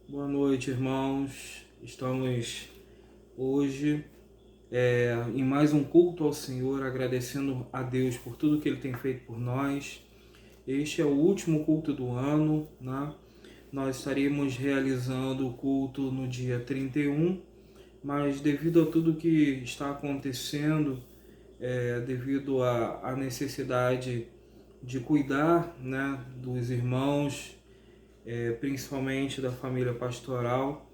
Boa noite, irmãos. Estamos hoje em mais um culto ao Senhor, agradecendo a Deus por tudo que Ele tem feito por nós. Este é o último culto do ano, né? Nós estaríamos realizando o culto no dia 31, mas devido a tudo que está acontecendo, devido à necessidade de cuidar, né, dos irmãos, principalmente da família pastoral,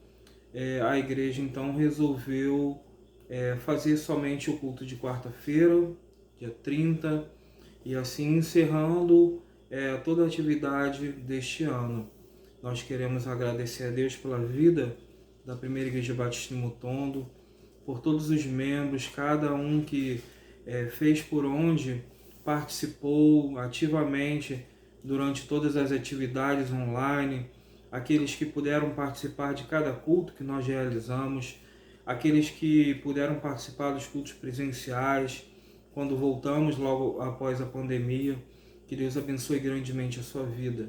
a igreja então resolveu fazer somente o culto de quarta-feira, dia 30, e assim encerrando toda a atividade deste ano. Nós queremos agradecer a Deus pela vida da Primeira Igreja Batista em Mutondo, por todos os membros, cada um que fez por onde, participou ativamente durante todas as atividades online, aqueles que puderam participar de cada culto que nós realizamos, aqueles que puderam participar dos cultos presenciais, quando voltamos logo após a pandemia. Que Deus abençoe grandemente a sua vida.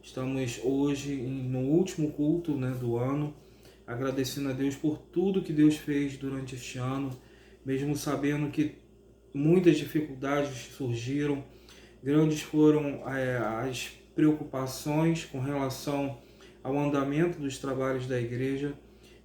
Estamos hoje no último culto, né, do ano, agradecendo a Deus por tudo que Deus fez durante este ano, mesmo sabendo que muitas dificuldades surgiram, grandes foram as preocupações com relação ao andamento dos trabalhos da igreja,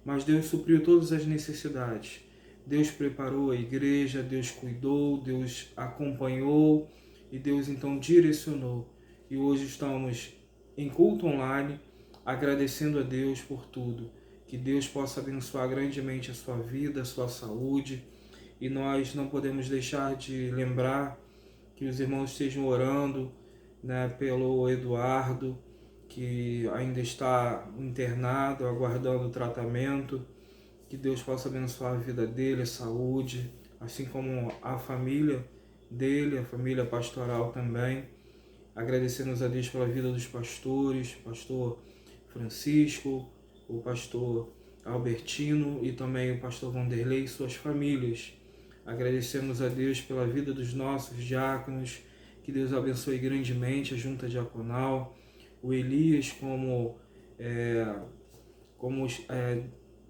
mas Deus supriu todas as necessidades. Deus preparou a igreja, Deus cuidou, Deus acompanhou e Deus então direcionou. E hoje estamos em culto online, agradecendo a Deus por tudo. Que Deus possa abençoar grandemente a sua vida, a sua saúde. E nós não podemos deixar de lembrar que os irmãos estejam orando, né, pelo Eduardo, que ainda está internado, aguardando tratamento. Que Deus possa abençoar a vida dele, a saúde, assim como a família dele, a família pastoral também. Agradecemos a Deus pela vida dos pastores, pastor Francisco, o pastor Albertino e também o pastor Vanderlei e suas famílias. Agradecemos a Deus pela vida dos nossos diáconos, que Deus abençoe grandemente a junta diaconal, o Elias como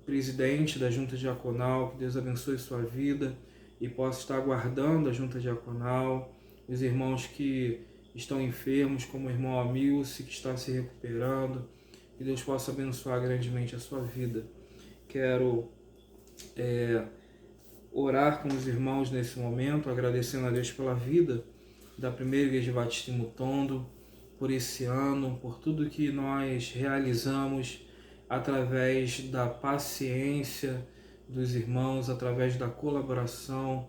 presidente da junta diaconal, que Deus abençoe sua vida e possa estar guardando a junta diaconal, os irmãos que estão enfermos, como o irmão Amilce, que está se recuperando, que Deus possa abençoar grandemente a sua vida. Quero orar com os irmãos nesse momento, agradecendo a Deus pela vida da Primeira Igreja Batista em Mutondo, por esse ano, por tudo que nós realizamos através da paciência dos irmãos, através da colaboração,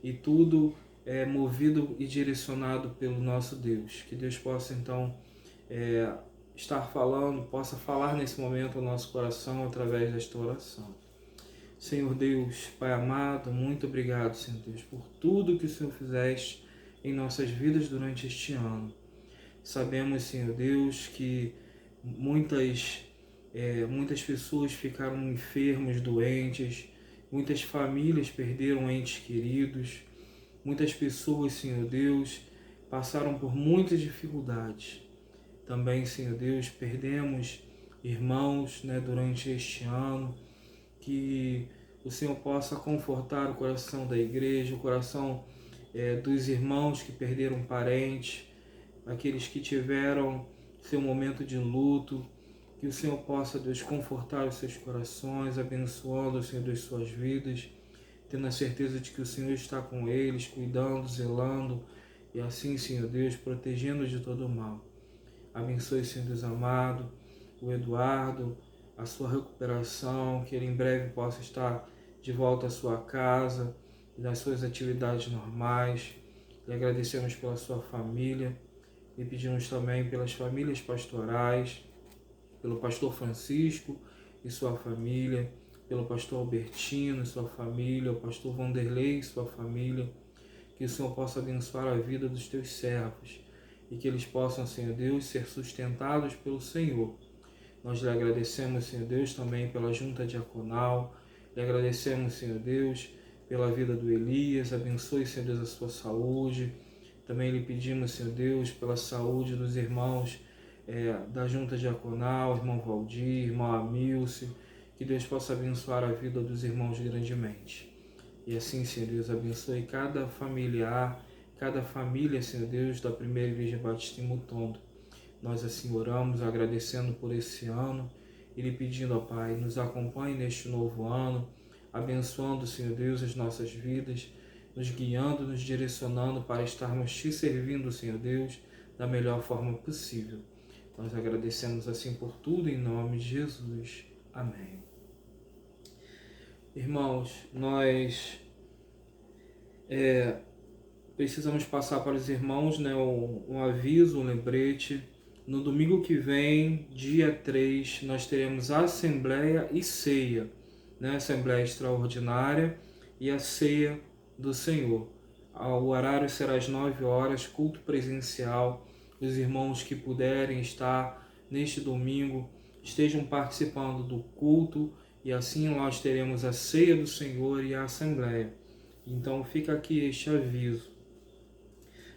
e tudo é movido e direcionado pelo nosso Deus. Que Deus possa então estar falando, possa falar nesse momento ao nosso coração através desta oração. Senhor Deus, Pai amado, muito obrigado, Senhor Deus, por tudo que o Senhor fizeste em nossas vidas durante este ano. Sabemos, Senhor Deus, que muitas pessoas ficaram enfermas, doentes, muitas famílias perderam entes queridos, muitas pessoas, Senhor Deus, passaram por muitas dificuldades. Também, Senhor Deus, perdemos irmãos, né, durante este ano. Que o Senhor possa confortar o coração da igreja, o coração dos irmãos que perderam parentes, aqueles que tiveram seu momento de luto. Que o Senhor possa, Deus, confortar os seus corações, abençoando, Senhor, Deus, suas vidas, tendo a certeza de que o Senhor está com eles, cuidando, zelando, e assim, Senhor Deus, protegendo de todo o mal. Abençoe, Senhor Deus amado, o Eduardo, a sua recuperação, que ele em breve possa estar de volta à sua casa e nas suas atividades normais. E agradecemos pela sua família e pedimos também pelas famílias pastorais, pelo pastor Francisco e sua família, pelo pastor Albertino e sua família, o pastor Vanderlei e sua família. Que o Senhor possa abençoar a vida dos teus servos e que eles possam, Senhor Deus, ser sustentados pelo Senhor. Nós lhe agradecemos, Senhor Deus, também pela junta diaconal, lhe agradecemos, Senhor Deus, pela vida do Elias, abençoe, Senhor Deus, a sua saúde. Também lhe pedimos, Senhor Deus, pela saúde dos irmãos da Junta Diaconal, irmão Valdir, irmão Amilcio, que Deus possa abençoar a vida dos irmãos grandemente. E assim, Senhor Deus, abençoe cada familiar, cada família, Senhor Deus, da Primeira Igreja Batista em Mutondo. Nós assim oramos, agradecendo por esse ano e lhe pedindo, ó Pai, nos acompanhe neste novo ano, abençoando, Senhor Deus, as nossas vidas, nos guiando, nos direcionando para estarmos te servindo, Senhor Deus, da melhor forma possível. Nós agradecemos assim por tudo, em nome de Jesus. Amém. Irmãos, nós precisamos passar para os irmãos, né, um aviso, um lembrete. No domingo que vem, dia 3, nós teremos a Assembleia e Ceia, né? Assembleia Extraordinária e a Ceia do Senhor. O horário será às 9 horas, culto presencial. Os irmãos que puderem estar neste domingo, estejam participando do culto e assim nós teremos a Ceia do Senhor e a Assembleia. Então fica aqui este aviso.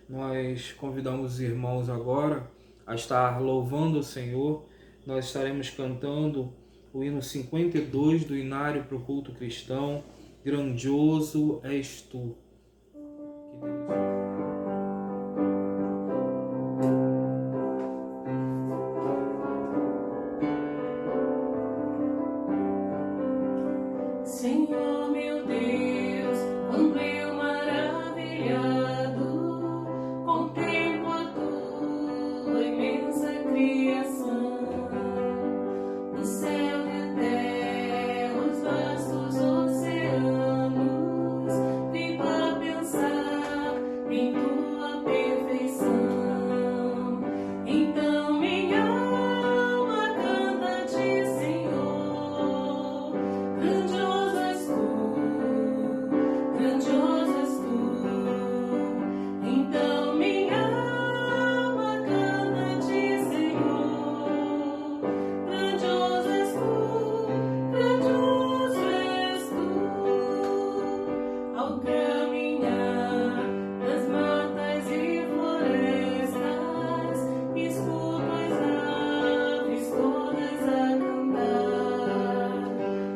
Nós convidamos os irmãos agora a estar louvando o Senhor. Nós estaremos cantando o hino 52 do Inário para o Culto Cristão, Grandioso és Tu. Senhor meu Deus, quando eu maravilhado contemplo a tua imensa criação, o céu e a terra, os vastos oceanos, fico a pensar em tua perfeição. Então minha alma canta-te, Senhor, grandioso és tu, grandioso és tu. Então minha alma canta-te, Senhor, grandioso és tu, grandioso és tu. Ao caminhar nas matas e florestas, escuto as aves todas a cantar,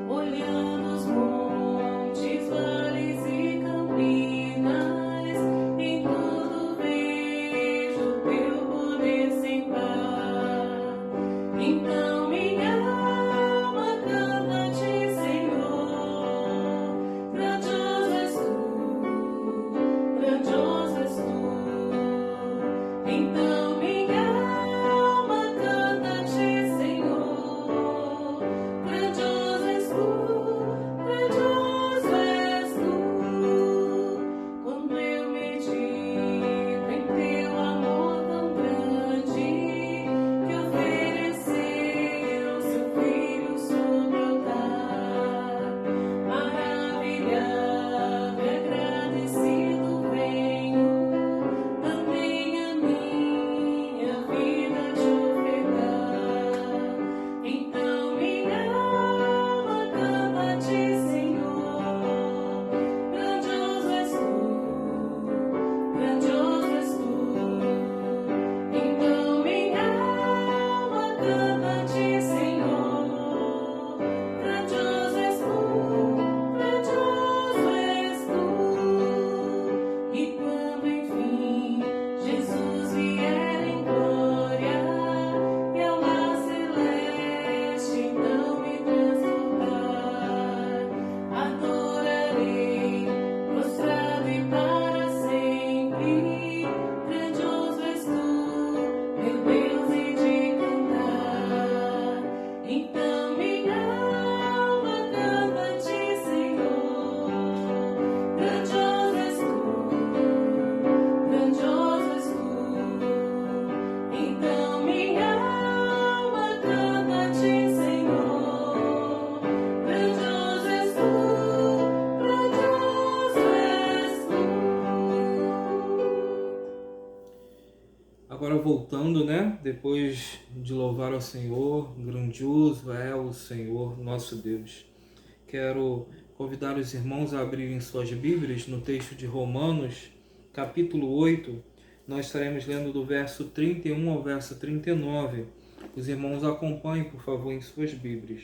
olhando os montes, vales e campinas, em tudo vejo teu poder sem par. Então minha alma canta-te, Senhor, grandioso és tu, grandioso és tu. Então minha alma canta-te, Senhor, grandioso és tu, grandioso és tu. Quando eu medito em teu amor tão grande, que ofereceu seu filho sobre o altar, maravilhado e agradecido venho também a minha vida te ofertar. Então minha alma canta-te, Senhor, grandioso és tu, grandioso és tu. Então minha alma canta-te, Senhor, grandioso és tu, grandioso és tu. E quando enfim Jesus vier em glória e ao lar celeste então me transportar, adorarei prostrado e para sempre. Grandioso és tu, meu Deus, e de cantar. Então minha alma canta-te, Senhor, grandioso és tu, grandioso és tu. Então minha alma canta-te, Senhor, grandioso és tu, grandioso és tu. Agora voltando, né? Depois de louvar ao Senhor, grandioso é o Senhor nosso Deus. Quero convidar os irmãos a abrirem suas Bíblias no texto de Romanos, capítulo 8, Nós estaremos lendo do verso 31 ao verso 39. Os irmãos acompanhem, por favor, em suas Bíblias.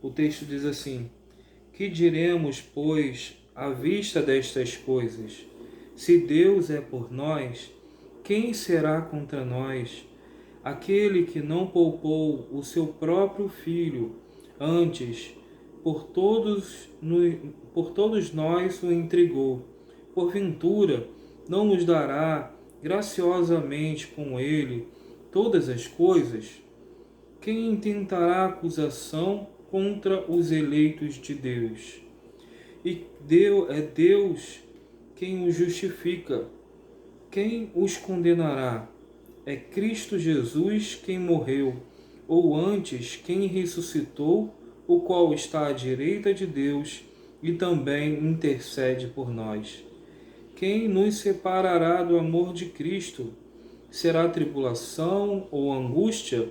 O texto diz assim: Que diremos, pois, à vista destas coisas? Se Deus é por nós, quem será contra nós? Aquele que não poupou o seu próprio Filho, antes, por todos nós o entregou. Porventura, não nos dará graciosamente com ele todas as coisas? Quem intentará acusação contra os eleitos de Deus? E é Deus quem os justifica. Quem os condenará? É Cristo Jesus quem morreu, ou antes quem ressuscitou, o qual está à direita de Deus e também intercede por nós. Quem nos separará do amor de Cristo? Será tribulação ou angústia,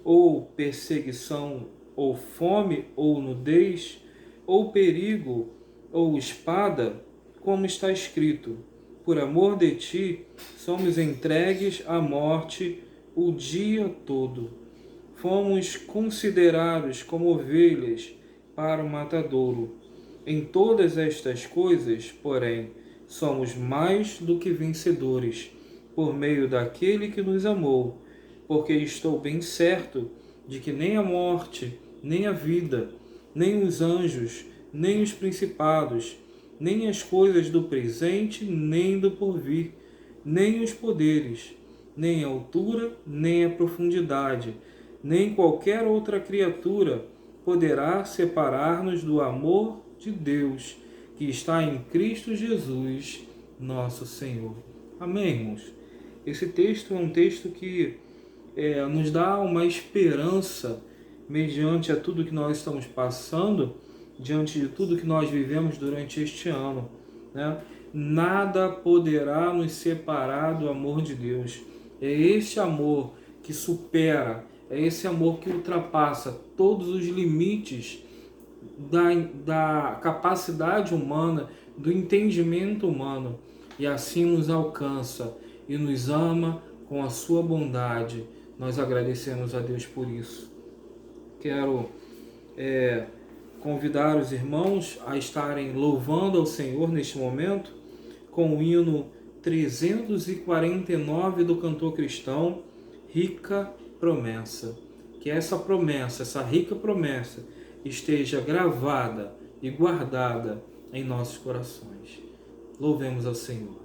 ou perseguição, ou fome, ou nudez, ou perigo, ou espada? Como está escrito: por amor de ti, somos entregues à morte o dia todo. Fomos considerados como ovelhas para o matadouro. Em todas estas coisas, porém, somos mais do que vencedores, por meio daquele que nos amou, porque estou bem certo de que nem a morte, nem a vida, nem os anjos, nem os principados, nem as coisas do presente, nem do porvir, nem os poderes, nem a altura, nem a profundidade, nem qualquer outra criatura poderá separar-nos do amor de Deus, que está em Cristo Jesus, nosso Senhor. Amém, irmãos? Esse texto é um texto que nos dá uma esperança mediante a tudo que nós estamos passando, diante de tudo que nós vivemos durante este ano, né? Nada poderá nos separar do amor de Deus. É esse amor que supera, é esse amor que ultrapassa todos os limites da capacidade humana, do entendimento humano, e assim nos alcança e nos ama com a sua bondade. Nós agradecemos a Deus por isso. Quero convidar os irmãos a estarem louvando ao Senhor neste momento com o hino 349 do cantor cristão, Rica Promessa. Que essa promessa, essa rica promessa, esteja gravada e guardada em nossos corações. Louvemos ao Senhor.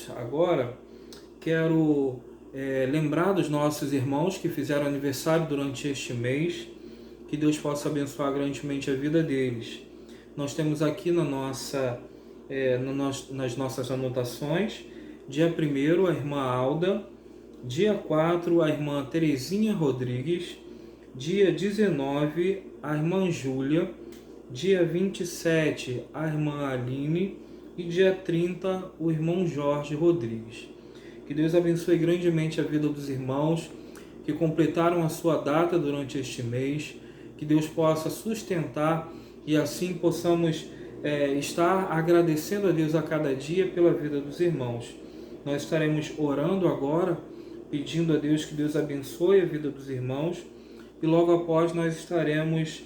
irmãos, agora quero lembrar dos nossos irmãos que fizeram aniversário durante este mês, que Deus possa abençoar grandemente a vida deles. Nós temos aqui nas nossas anotações, dia 1º, a irmã Alda, dia 4, a irmã Terezinha Rodrigues, dia 19, a irmã Júlia, dia 27, a irmã Aline e dia 30, o irmão Jorge Rodrigues. Que Deus abençoe grandemente a vida dos irmãos que completaram a sua data durante este mês, que Deus possa sustentar e assim possamos estar agradecendo a Deus a cada dia pela vida dos irmãos. Nós estaremos orando agora, pedindo a Deus que Deus abençoe a vida dos irmãos e logo após nós estaremos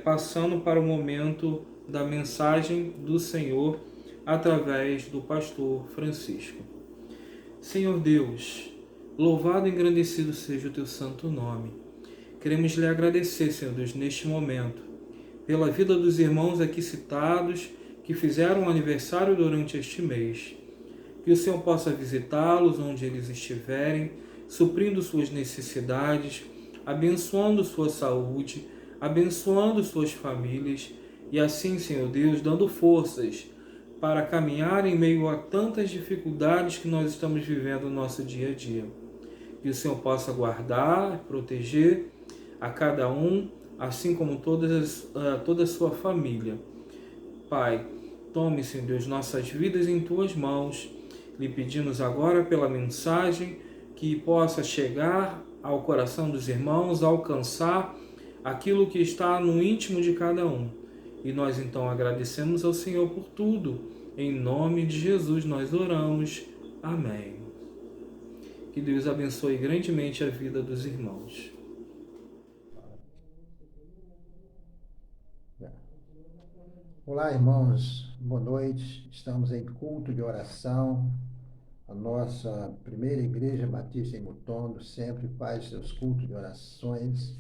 passando para o momento da mensagem do Senhor através do pastor Francisco. Senhor Deus, louvado e engrandecido seja o teu santo nome. Queremos lhe agradecer, Senhor Deus, neste momento, pela vida dos irmãos aqui citados que fizeram aniversário durante este mês. Que o Senhor possa visitá-los onde eles estiverem, suprindo suas necessidades, abençoando sua saúde, abençoando suas famílias e assim, Senhor Deus, dando forças para caminhar em meio a tantas dificuldades que nós estamos vivendo no nosso dia a dia. Que o Senhor possa guardar, proteger a cada um, assim como toda a sua família. Pai, tome, Senhor Deus, nossas vidas em Tuas mãos. Lhe pedimos agora pela mensagem que possa chegar ao coração dos irmãos, alcançar aquilo que está no íntimo de cada um. E nós então agradecemos ao Senhor por tudo. Em nome de Jesus nós oramos. Amém. Que Deus abençoe grandemente a vida dos irmãos. Olá, irmãos, boa noite. Estamos em culto de oração. A nossa primeira igreja batista em Mutondo sempre faz seus cultos de orações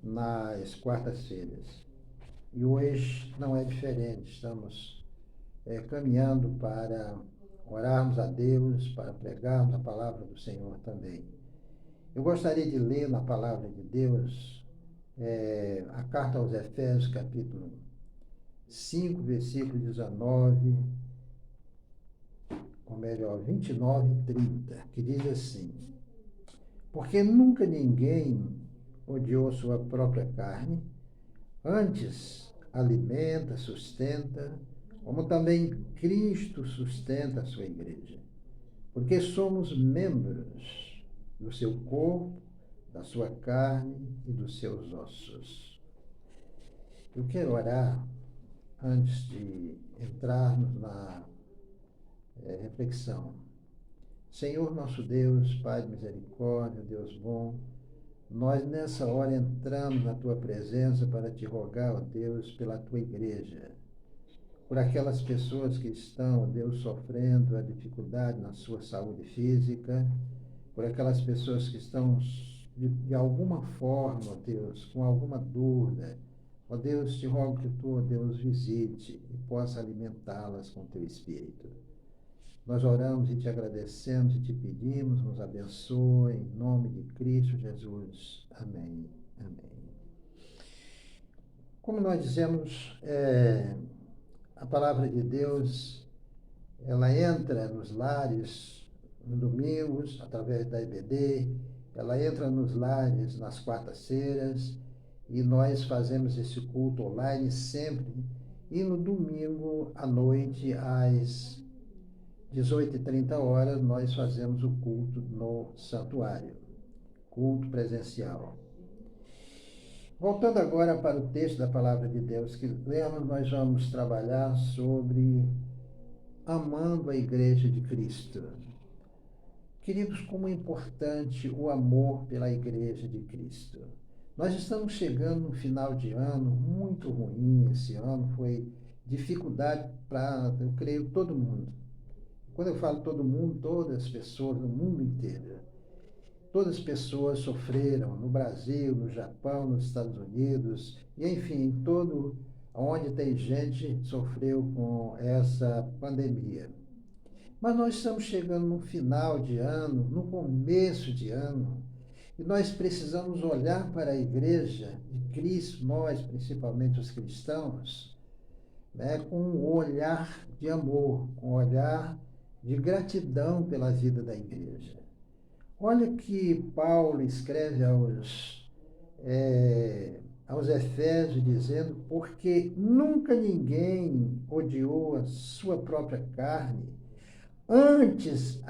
nas quartas-feiras. E hoje não é diferente. Estamos caminhando para orarmos a Deus, para pregarmos a palavra do Senhor também. Eu gostaria de ler na palavra de Deus a carta aos Efésios, capítulo 5, versículo 19, ou melhor, 29 e 30, que diz assim: porque nunca ninguém odiou sua própria carne, antes alimenta, sustenta, como também Cristo sustenta a sua igreja, porque somos membros do seu corpo, da sua carne e dos seus ossos. Eu quero orar antes de entrarmos na reflexão. Senhor nosso Deus, Pai de misericórdia, Deus bom, nós nessa hora entramos na Tua presença para Te rogar, ó Deus, pela Tua igreja, por aquelas pessoas que estão, ó Deus, sofrendo a dificuldade na sua saúde física, por aquelas pessoas que estão de alguma forma, ó Deus, com alguma dúvida. Ó Deus, te rogo que Tu, ó Deus, visite e possa alimentá-las com Teu Espírito. Nós oramos e Te agradecemos e Te pedimos, nos abençoe, em nome de Cristo Jesus. Amém. Amém. Como nós dizemos, a palavra de Deus, ela entra nos lares nos domingos, através da IBD, ela entra nos lares nas quartas-feiras, e nós fazemos esse culto online sempre, e no domingo à noite, às 18h30, nós fazemos o culto no santuário, culto presencial. Voltando agora para o texto da palavra de Deus que lemos, nós vamos trabalhar sobre amando a igreja de Cristo. Queridos, como é importante o amor pela igreja de Cristo. Nós estamos chegando no final de ano muito ruim. Esse ano foi dificuldade para, eu creio, todo mundo. Quando eu falo todo mundo, todas as pessoas no mundo inteiro. Todas as pessoas sofreram no Brasil, no Japão, nos Estados Unidos, e enfim, onde tem gente sofreu com essa pandemia. Mas nós estamos chegando no final de ano, no começo de ano, e nós precisamos olhar para a igreja de Cristo, nós, principalmente os cristãos, né, com um olhar de amor, com um olhar de gratidão pela vida da igreja. Olha que Paulo escreve aos Efésios, dizendo: porque nunca ninguém odiou a sua própria carne, antes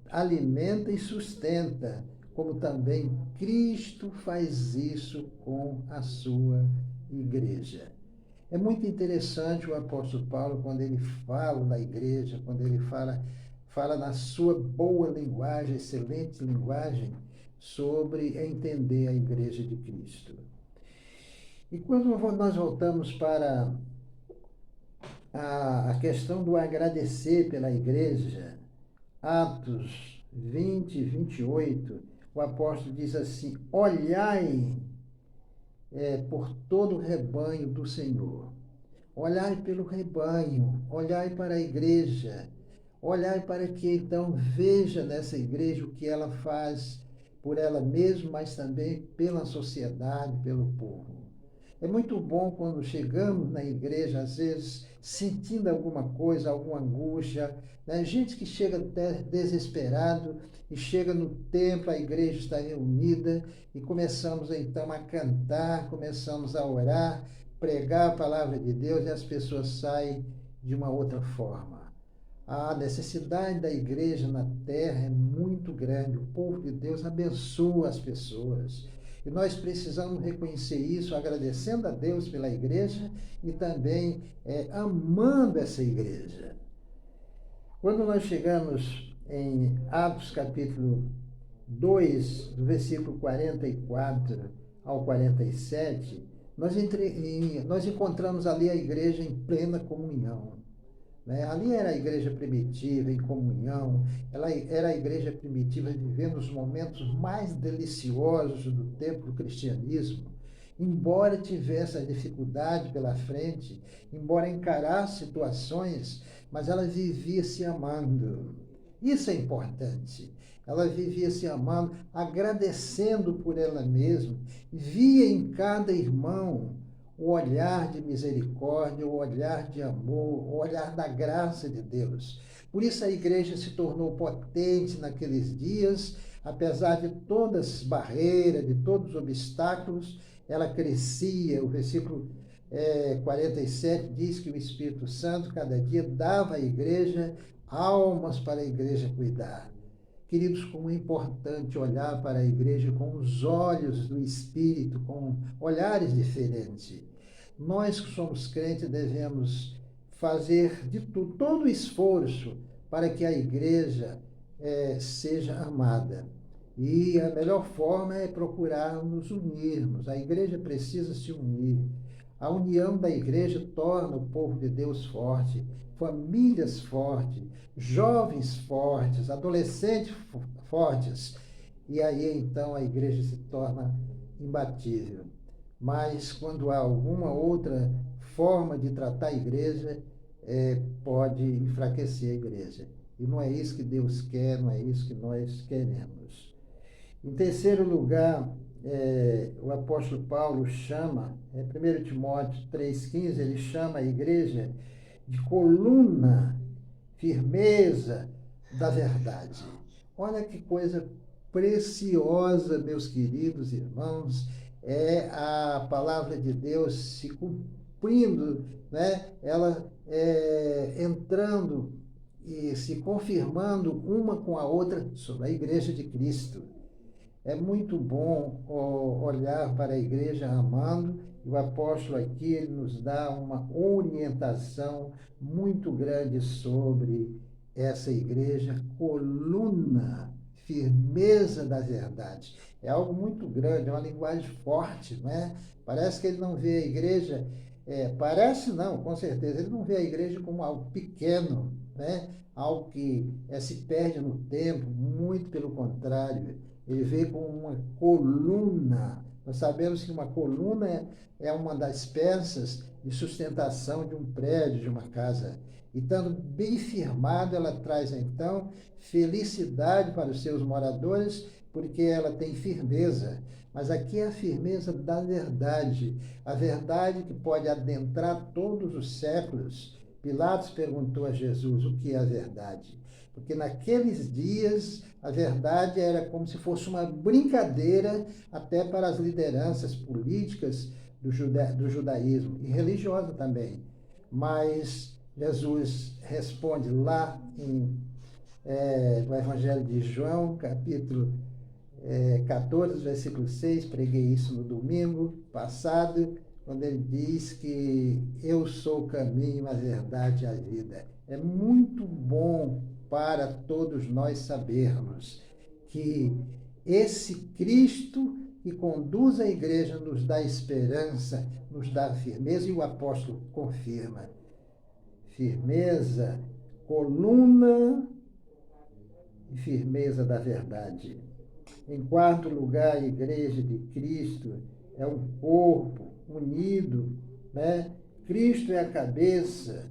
alimenta e sustenta, como também Cristo faz isso com a sua igreja. É muito interessante o apóstolo Paulo, quando ele fala da igreja, quando ele fala na sua boa linguagem, excelente linguagem, sobre entender a igreja de Cristo. E quando nós voltamos para a questão do agradecer pela igreja, Atos 20, 28, o apóstolo diz assim: olhai por todo o rebanho do Senhor. Olhai pelo rebanho, olhai para a igreja, olhai para que então veja nessa igreja o que ela faz por ela mesma, mas também pela sociedade, pelo povo. É muito bom quando chegamos na igreja, às vezes, sentindo alguma coisa, alguma angústia, né? Gente que chega até desesperado e chega no templo, a igreja está reunida e começamos então a cantar, começamos a orar, pregar a palavra de Deus e as pessoas saem de uma outra forma. A necessidade da igreja na terra é muito grande. O povo de Deus abençoa as pessoas. E nós precisamos reconhecer isso, agradecendo a Deus pela igreja e também amando essa igreja. Quando nós chegamos em Atos capítulo 2, do versículo 44 ao 47, nós encontramos ali a igreja em plena comunhão. Ali era a igreja primitiva, em comunhão, ela era a igreja primitiva vivendo os momentos mais deliciosos do tempo do cristianismo, embora tivesse a dificuldade pela frente, embora encarasse situações, mas ela vivia se amando. Isso é importante. Ela vivia se amando, agradecendo por ela mesma, via em cada irmão o olhar de misericórdia, o olhar de amor, o olhar da graça de Deus. Por isso a igreja se tornou potente naqueles dias, apesar de todas as barreiras, de todos os obstáculos, ela crescia. O versículo 47 diz que o Espírito Santo cada dia dava à igreja almas para a igreja cuidar. Queridos, como é importante olhar para a igreja com os olhos do Espírito, com olhares diferentes. Nós que somos crentes devemos fazer de tudo, todo o esforço para que a igreja seja amada. E a melhor forma é procurar nos unirmos. A igreja precisa se unir. A união da igreja torna o povo de Deus forte, famílias fortes, jovens fortes, adolescentes fortes. E aí então a igreja se torna imbatível. Mas quando há alguma outra forma de tratar a igreja, pode enfraquecer a igreja. E não é isso que Deus quer, não é isso que nós queremos. Em terceiro lugar, o apóstolo Paulo chama, 1 Timóteo 3,15, ele chama a igreja de coluna, firmeza da verdade. Olha que coisa preciosa, meus queridos irmãos, é a palavra de Deus se cumprindo, né? Ela entrando e se confirmando uma com a outra sobre a igreja de Cristo. É muito bom olhar para a igreja amando, e o apóstolo aqui ele nos dá uma orientação muito grande sobre essa igreja, coluna, firmeza da verdade. É algo muito grande, é uma linguagem forte, não é? Parece que ele não vê a igreja, parece não, com certeza, ele não vê a igreja como algo pequeno, né? Algo que se perde no tempo, muito pelo contrário. Ele vê como uma coluna. Nós sabemos que uma coluna é uma das peças de sustentação de um prédio, de uma casa. E estando bem firmado, ela traz então felicidade para os seus moradores, porque ela tem firmeza. Mas aqui é a firmeza da verdade, a verdade que pode adentrar todos os séculos. Pilatos perguntou a Jesus o que é a verdade, porque naqueles dias a verdade era como se fosse uma brincadeira até para as lideranças políticas do judaísmo e religiosa também. Mas Jesus responde lá no Evangelho de João, capítulo 14, versículo 6, preguei isso no domingo passado, quando ele diz que eu sou o caminho, a verdade e a vida. É muito bom para todos nós sabermos que esse Cristo que conduz a igreja nos dá esperança, nos dá firmeza, e o apóstolo confirma. Firmeza, coluna e firmeza da verdade. Em quarto lugar, a igreja de Cristo é um corpo unido, né? Cristo é a cabeça.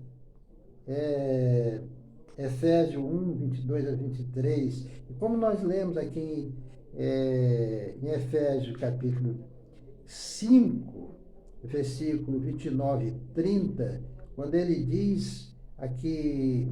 Efésios 1, 22 a 23. E como nós lemos aqui em Efésios capítulo 5, versículo 29 e 30, quando ele diz aqui,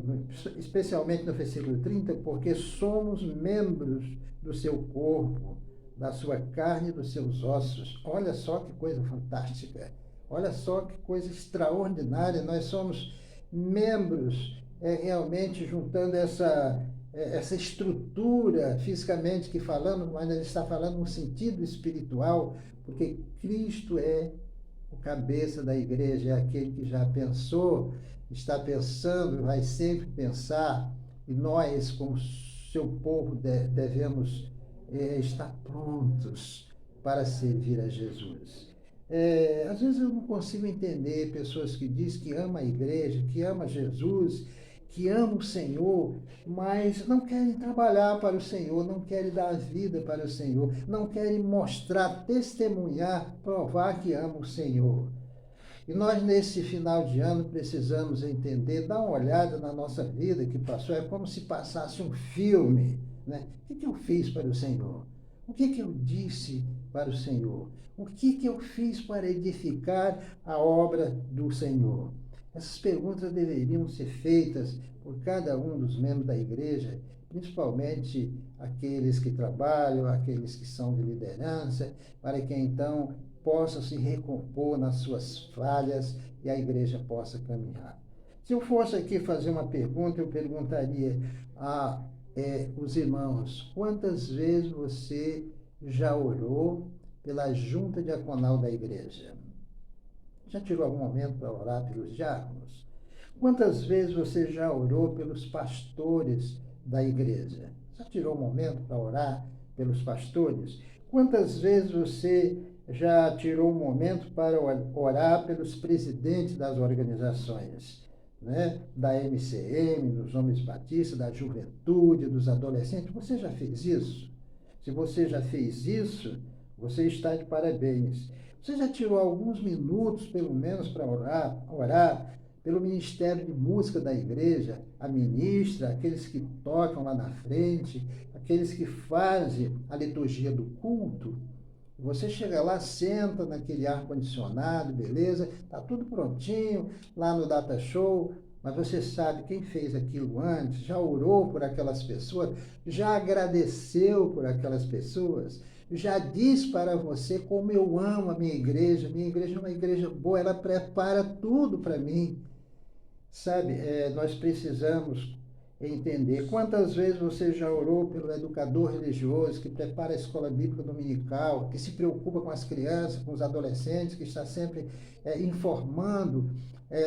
especialmente no versículo 30, porque somos membros do seu corpo, da sua carne e dos seus ossos. Olha só que coisa fantástica, olha só que coisa extraordinária. Nós somos membros, realmente juntando essa estrutura fisicamente que falamos, mas ele está falando no sentido espiritual, porque Cristo é o cabeça da igreja, é aquele que já pensou, está pensando, vai sempre pensar, e nós, como seu povo, devemos estar prontos para servir a Jesus. Às vezes eu não consigo entender pessoas que dizem que ama a igreja, que ama Jesus, que ama o Senhor, mas não querem trabalhar para o Senhor, não querem dar a vida para o Senhor, não querem mostrar, testemunhar, provar que ama o Senhor. E nós, nesse final de ano, precisamos entender, dar uma olhada na nossa vida que passou, é como se passasse um filme, né? O que eu fiz para o Senhor? O que eu disse para o Senhor? O que eu fiz para edificar a obra do Senhor? Essas perguntas deveriam ser feitas por cada um dos membros da igreja, principalmente aqueles que trabalham, aqueles que são de liderança, para que então possam se recompor nas suas falhas e a igreja possa caminhar. Se eu fosse aqui fazer uma pergunta, eu perguntaria os irmãos: quantas vezes você já orou pela junta diaconal da igreja? Já tirou algum momento para orar pelos diáconos? Quantas vezes você já orou pelos pastores da igreja? Já tirou um momento para orar pelos pastores? Quantas vezes você já tirou um momento para orar pelos presidentes das organizações, né? Da MCM, dos Homens Batistas, da Juventude, dos adolescentes? Você já fez isso? Se você já fez isso, você está de parabéns. Você já tirou alguns minutos, pelo menos, para orar pelo Ministério de Música da igreja, a ministra, aqueles que tocam lá na frente, aqueles que fazem a liturgia do culto? Você chega lá, senta naquele ar-condicionado, beleza, está tudo prontinho lá no Data Show, mas você sabe quem fez aquilo antes, já orou por aquelas pessoas, já agradeceu por aquelas pessoas, já diz para você como eu amo a minha igreja é uma igreja boa, ela prepara tudo para mim. Sabe, nós precisamos entender. Quantas vezes você já orou pelo educador religioso que prepara a escola bíblica dominical, que se preocupa com as crianças, com os adolescentes, que está sempre informando,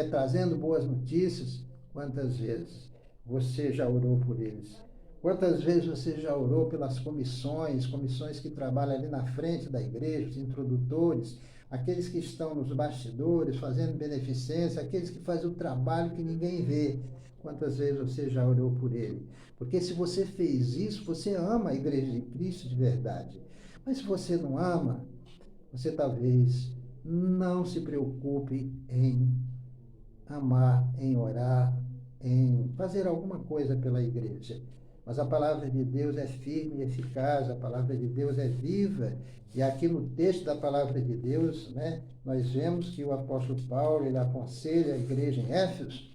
trazendo boas notícias? Quantas vezes você já orou por eles? Quantas vezes você já orou pelas comissões que trabalham ali na frente da igreja, os introdutores, aqueles que estão nos bastidores fazendo beneficência, aqueles que fazem o trabalho que ninguém vê? Quantas vezes você já orou por ele? Porque se você fez isso, você ama a igreja de Cristo de verdade. Mas se você não ama, você talvez não se preocupe em amar, em orar, em fazer alguma coisa pela igreja. Mas a palavra de Deus é firme e eficaz, a palavra de Deus é viva. E aqui no texto da palavra de Deus, né, nós vemos que o apóstolo Paulo ele aconselha a igreja em Éfeso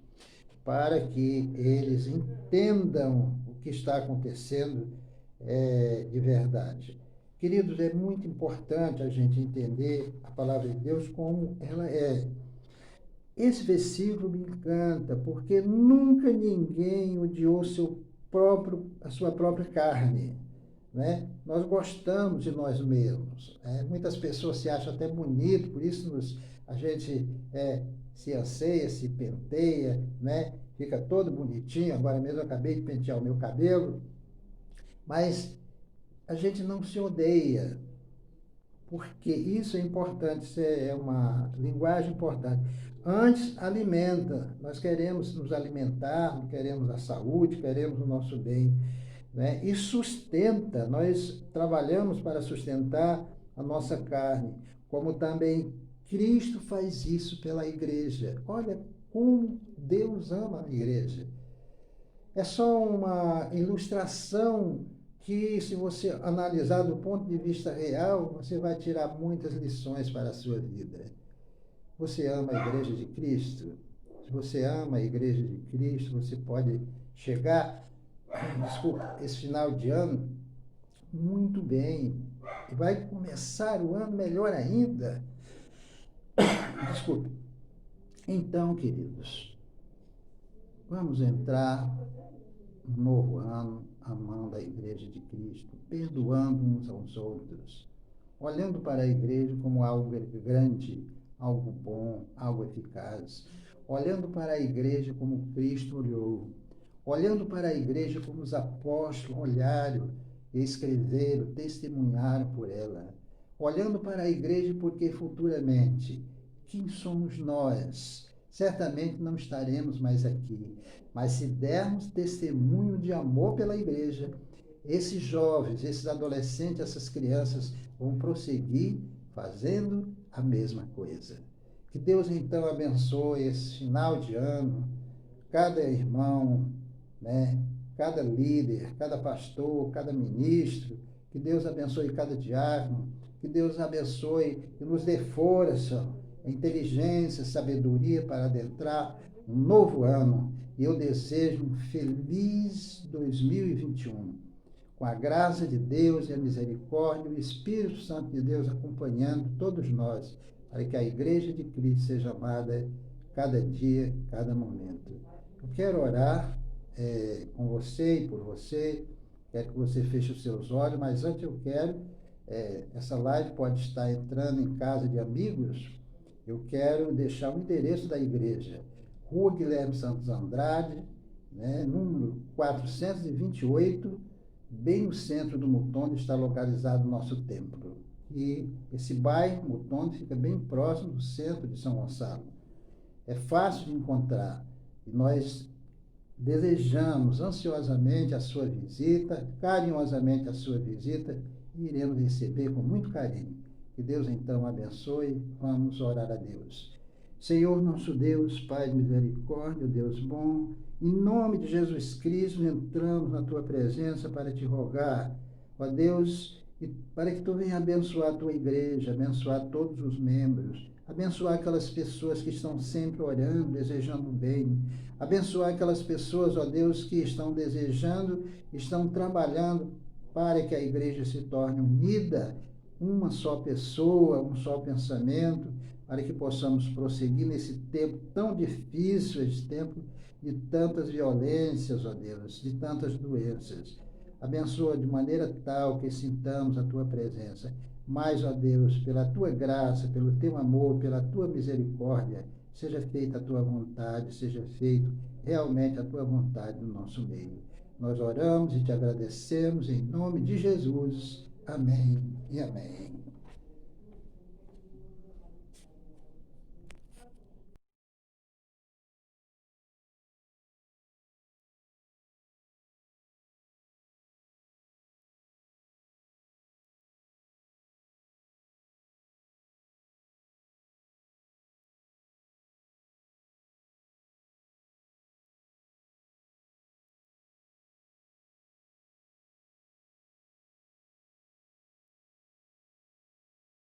para que eles entendam o que está acontecendo de verdade. Queridos, é muito importante a gente entender a palavra de Deus como ela é. Esse versículo me encanta, porque nunca ninguém odiou a sua própria carne. Né? Nós gostamos de nós mesmos. Muitas pessoas se acham até bonito, por isso a gente se anseia, se penteia, né? Fica todo bonitinho. Agora mesmo eu acabei de pentear o meu cabelo, mas a gente não se odeia, porque isso é importante, isso é uma linguagem importante. Antes, alimenta. Nós queremos nos alimentar, queremos a saúde, queremos o nosso bem. Né? E sustenta. Nós trabalhamos para sustentar a nossa carne, como também Cristo faz isso pela igreja. Olha como Deus ama a igreja. É só uma ilustração que, se você analisar do ponto de vista real, você vai tirar muitas lições para a sua vida. Você ama a igreja de Cristo? Se você ama a igreja de Cristo, você pode chegar, esse final de ano, muito bem. E vai começar o ano melhor ainda. Desculpe. Então, queridos, vamos entrar no novo ano amando a igreja de Cristo, perdoando uns aos outros, olhando para a igreja como algo grande, algo bom, algo eficaz, olhando para a igreja como Cristo olhou, olhando para a igreja como os apóstolos olharam, escreveram, testemunharam por ela, olhando para a igreja porque futuramente, quem somos nós? Certamente não estaremos mais aqui, mas se dermos testemunho de amor pela igreja, esses jovens, esses adolescentes, essas crianças vão prosseguir fazendo a mesma coisa. Que Deus então abençoe esse final de ano, cada irmão, né, cada líder, cada pastor, cada ministro, que Deus abençoe cada diácono, que Deus abençoe e nos dê força, inteligência, sabedoria para adentrar um novo ano. E eu desejo um feliz 2021, com a graça de Deus e a misericórdia e o Espírito Santo de Deus acompanhando todos nós, para que a Igreja de Cristo seja amada cada dia, cada momento. Eu quero orar com você e por você, quero que você feche os seus olhos, mas antes eu quero, essa live pode estar entrando em casa de amigos, eu quero deixar o endereço da igreja, Rua Guilherme Santos Andrade, né, número 428, bem no centro do Mutonde está localizado o nosso templo. E esse bairro, Mutonde, fica bem próximo do centro de São Gonçalo. É fácil de encontrar. E nós desejamos ansiosamente a sua visita, carinhosamente a sua visita, e iremos receber com muito carinho. Que Deus então abençoe. Vamos orar a Deus. Senhor nosso Deus, Pai de misericórdia, Deus bom, em nome de Jesus Cristo, entramos na Tua presença para Te rogar, ó Deus, para que Tu venha abençoar a Tua igreja, abençoar todos os membros, abençoar aquelas pessoas que estão sempre orando, desejando bem, abençoar aquelas pessoas, ó Deus, que estão desejando, estão trabalhando para que a igreja se torne unida, uma só pessoa, um só pensamento, para que possamos prosseguir nesse tempo tão difícil, esse tempo de tantas violências, ó Deus, de tantas doenças. Abençoa de maneira tal que sintamos a Tua presença. Mas, ó Deus, pela Tua graça, pelo Teu amor, pela Tua misericórdia, seja feita a Tua vontade, seja feito realmente a Tua vontade no nosso meio. Nós oramos e Te agradecemos em nome de Jesus. Amém e amém.